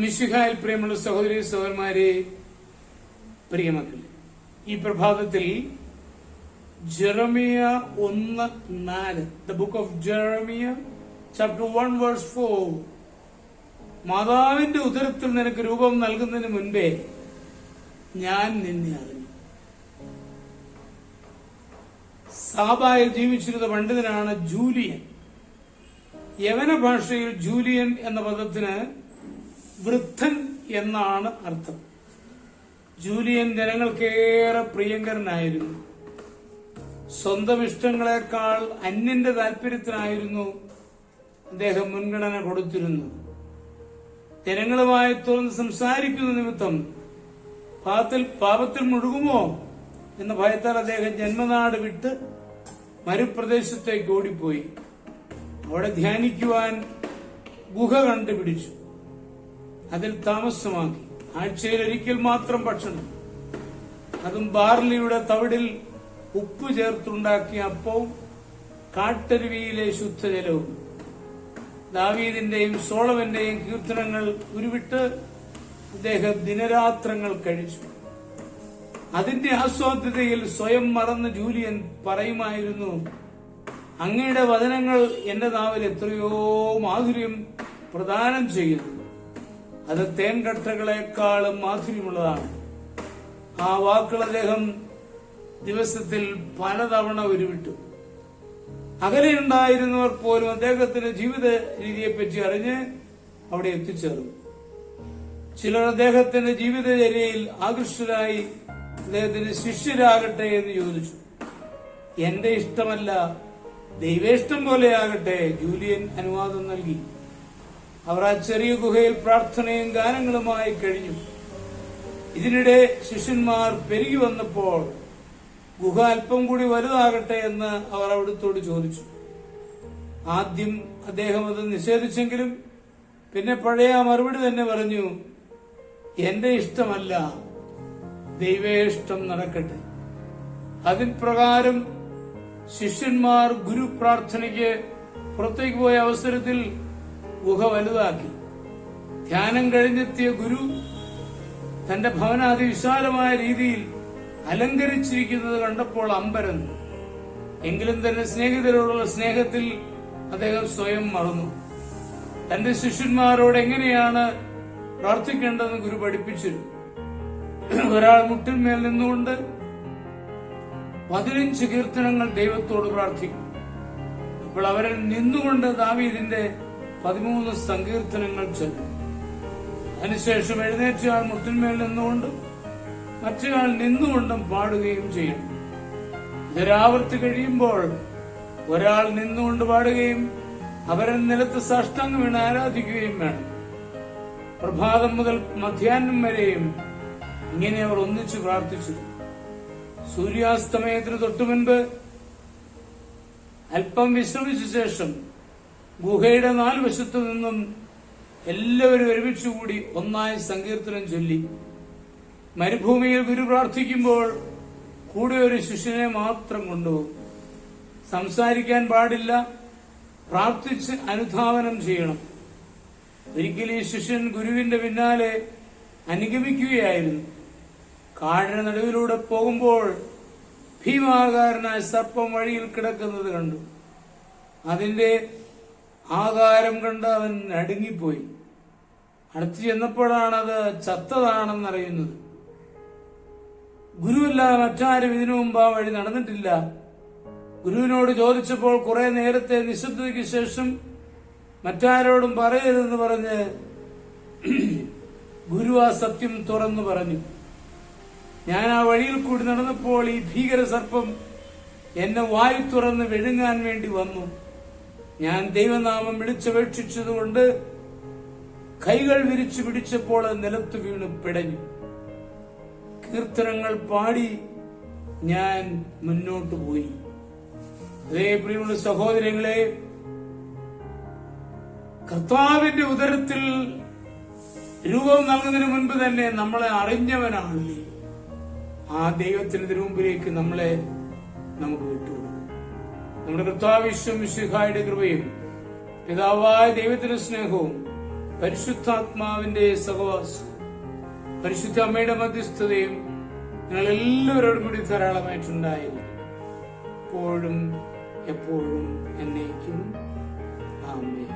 മിശിഹായിൽ പ്രിയമുള്ള സഹോദരി സഹോദരന്മാരെ, പ്രിയമക്കളെ, ഈ പ്രഭാതത്തിൽ Jeremiah 1:4, the book of Jeremiah chapter 1:4, മാതാവിന്റെ ഉദരത്തിൽ നിനക്ക് രൂപം നൽകുന്നതിന് മുൻപേ ഞാൻ നിന്നെ അറിഞ്ഞു. സാബായിൽ ജീവിച്ചിരുന്ന പണ്ഡിതനാണ് ജൂലിയൻ. യവന ഭാഷയിൽ ജൂലിയൻ എന്ന പദത്തിന് വൃദ്ധൻ എന്നാണ് അർത്ഥം. ജൂലിയൻ ജനങ്ങൾക്കേറെ പ്രിയങ്കരനായിരുന്നു. സ്വന്തം ഇഷ്ടങ്ങളെക്കാൾ അന്യന്റെ താല്പര്യത്തിനായിരുന്നു അദ്ദേഹം മുൻഗണന കൊടുത്തിരുന്നത്. ജനങ്ങളുമായി തുറന്ന് സംസാരിക്കുന്ന നിമിത്തം പാപത്തിൽ മുഴുകുമോ എന്ന ഭയത്താൽ അദ്ദേഹം ജന്മനാട് വിട്ട് മരുപ്രദേശത്തേക്ക് ഓടിപ്പോയി. അവിടെ ധ്യാനിക്കുവാൻ ഗുഹ കണ്ടുപിടിച്ചു. അതിൽ താമസമാക്കി. ആഴ്ചയിൽ ഒരിക്കൽ മാത്രം ഭക്ഷണം, അതും ബാർലിയുടെ തവിടിൽ ഉപ്പ് ചേർത്തുണ്ടാക്കിയ അപ്പവും കാട്ടരുവിയിലെ ശുദ്ധജലവും. ദാവീദിന്റെയും സോളമന്റെയും കീർത്തനങ്ങൾ ഉരുവിട്ട് അദ്ദേഹം ദിനരാത്രങ്ങൾ കഴിച്ചു. അതിന്റെ ആസ്വാദ്യതയിൽ സ്വയം മറന്ന ജൂലിയൻ പറയുമായിരുന്നു, അങ്ങയുടെ വചനങ്ങൾ എന്റെ നാവിൽ എത്രയോ മാധുര്യം പ്രദാനം ചെയ്യുന്നു. അത് തേൻകട്ടകളെക്കാളും മാധുര്യമുള്ളതാണ്. ആ വാക്കുകൾ അദ്ദേഹം ദിവസത്തിൽ പലതവണ ഉരുവിട്ടു. അകലെയുണ്ടായിരുന്നവർ പോലും അദ്ദേഹത്തിന്റെ ജീവിത രീതിയെപ്പറ്റി അറിഞ്ഞ് അവിടെ എത്തിച്ചേർന്നു. ചിലർ അദ്ദേഹത്തിന്റെ ജീവിതചര്യയിൽ ആകൃഷ്ടരായി അദ്ദേഹത്തിന്റെ ശിഷ്യരാകട്ടെ എന്ന് ചോദിച്ചു. എന്റെ ഇഷ്ടമല്ല, ദൈവേഷ്ടം പോലെയാകട്ടെ. ജൂലിയൻ അനുവാദം നൽകി. അവർ ആ ചെറിയ ഗുഹയിൽ പ്രാർത്ഥനയും ഗാനങ്ങളുമായി കഴിഞ്ഞു. ഇതിനിടെ ശിഷ്യന്മാർ പെരുകി വന്നപ്പോൾ ഗുഹ അല്പം കൂടി വലുതാകട്ടെ എന്ന് അവർ അവിടുത്തോട് ചോദിച്ചു. ആദ്യം അദ്ദേഹം അത് നിഷേധിച്ചെങ്കിലും പിന്നെ പഴയ മറുപടി തന്നെ പറഞ്ഞു, എന്റെ ഇഷ്ടമല്ല, ദൈവേഷ്ടം നടക്കട്ടെ. അതിൻ പ്രകാരം ശിഷ്യന്മാർ ഗുരു പ്രാർത്ഥനയ്ക്ക് പുറത്തേക്ക് പോയ അവസരത്തിൽ ഗുഹ വലുതാക്കി. ധ്യാനം കഴിഞ്ഞെത്തിയ ഗുരു തന്റെ ഭവന അതിവിശാലമായ രീതിയിൽ അലങ്കരിച്ചിരിക്കുന്നത് കണ്ടപ്പോൾ അമ്പരന്നു. എങ്കിലും തന്റെ സ്നേഹിതരോടുള്ള സ്നേഹത്തിൽ അദ്ദേഹം സ്വയം മറന്നു. തന്റെ ശിഷ്യന്മാരോട് എങ്ങനെയാണ് പ്രാർത്ഥിക്കേണ്ടതെന്ന് ഗുരു പഠിപ്പിച്ചിരുന്നു. ഒരാൾ മുട്ടിന്മേൽ നിന്നുകൊണ്ട് 15 കീർത്തനങ്ങൾ ദൈവത്തോട് പ്രാർത്ഥിക്കും. അപ്പോൾ അവരിൽ നിന്നുകൊണ്ട് ദാവീദിന്റെ 13 സങ്കീർത്തനങ്ങൾ ചൊല്ലും. അതിനുശേഷം എഴുന്നേറ്റയാൾ മുട്ടിന്മേൽ നിന്നുകൊണ്ടും മറ്റൊരാൾ നിന്നുകൊണ്ടും പാടുകയും ചെയ്യണം. ഇതൊരാവർത്തി കഴിയുമ്പോൾ ഒരാൾ നിന്നുകൊണ്ട് പാടുകയും അവരെ നിലത്ത് സാഷ്ടാംഗം വീണ് ആരാധിക്കുകയും വേണം. പ്രഭാതം മുതൽ മധ്യാഹ്നം വരെയും ഇങ്ങനെ അവർ ഒന്നിച്ചു പ്രാർത്ഥിച്ചു. സൂര്യാസ്തമയത്തിന് തൊട്ടുമുൻപ് അല്പം വിശ്രമിച്ച ശേഷം ഗുഹയുടെ 4 വശത്തു നിന്നും എല്ലാവരും ഒരുമിച്ചുകൂടി ഒന്നായി സങ്കീർത്തനം ചൊല്ലി. മരുഭൂമിയിൽ ഗുരു പ്രാർത്ഥിക്കുമ്പോൾ കൂടെ ഒരു ശിഷ്യനെ മാത്രം കൊണ്ടുപോകും. സംസാരിക്കാൻ പാടില്ല, പ്രാർത്ഥിച്ച് അനുധാവനം ചെയ്യണം. ഒരിക്കൽ ഈ ശിഷ്യൻ ഗുരുവിന്റെ പിന്നാലെ അനുഗമിക്കുകയായിരുന്നു. കാടിന് നടുവിലൂടെ പോകുമ്പോൾ ഭീമാകാരനായ സർപ്പം വഴിയിൽ കിടക്കുന്നത് കണ്ടു. അതിന്റെ ആകാരം കണ്ട് അവൻ നടുങ്ങിപ്പോയി. അടുത്ത് ചെന്നപ്പോഴാണ് അത് ചത്തതാണെന്നറിയുന്നത്. ഗുരുവല്ലാതെ മറ്റാരും ഇതിനു മുമ്പ് ആ വഴി നടന്നിട്ടില്ല. ഗുരുവിനോട് ചോദിച്ചപ്പോൾ കുറെ നേരത്തെ നിശബ്ദതയ്ക്ക് ശേഷം മറ്റാരോടും പറയരുതെന്ന് പറഞ്ഞ് ഗുരു ആ സത്യം തുറന്നു പറഞ്ഞു. ഞാൻ ആ വഴിയിൽ കൂടി നടന്നപ്പോൾ ഈ ഭീകര സർപ്പം എന്നെ വായു തുറന്ന് വിഴുങ്ങാൻ വേണ്ടി വന്നു. ഞാൻ ദൈവനാമം വിളിച്ചപേക്ഷിച്ചതുകൊണ്ട് കൈകൾ വിരിച്ചു പിടിച്ചപ്പോൾ നിലത്ത് വീണ് പിടഞ്ഞു. കീർത്തനങ്ങൾ പാടി ഞാൻ മുന്നോട്ടു പോയി. അതേ പ്രിയമുള്ള സഹോദരങ്ങളെ, കർത്താവിന്റെ ഉദരത്തിൽ രൂപം നൽകുന്നതിന് മുൻപ് തന്നെ നമ്മളെ അറിഞ്ഞവനാണല്ലേ. ആ ദൈവത്തിന് തിരുമുമ്പിലേക്ക് നമ്മളെ നമുക്ക് വിട്ടുകൊടുക്കും. നമ്മുടെ കർത്താവ് ഈശോ മിശിഹായുടെ കൃപയും പിതാവായ ദൈവത്തിന്റെ സ്നേഹവും പരിശുദ്ധാത്മാവിന്റെ സഹവാസവും പരിശുദ്ധ അമ്മയുടെ മധ്യസ്ഥതയും നിങ്ങൾ എല്ലാവരോടും കൂടി ധാരാളമായിട്ടുണ്ടായിരുന്നു, എപ്പോഴും എപ്പോഴും എന്നേക്കും. ആമേൻ.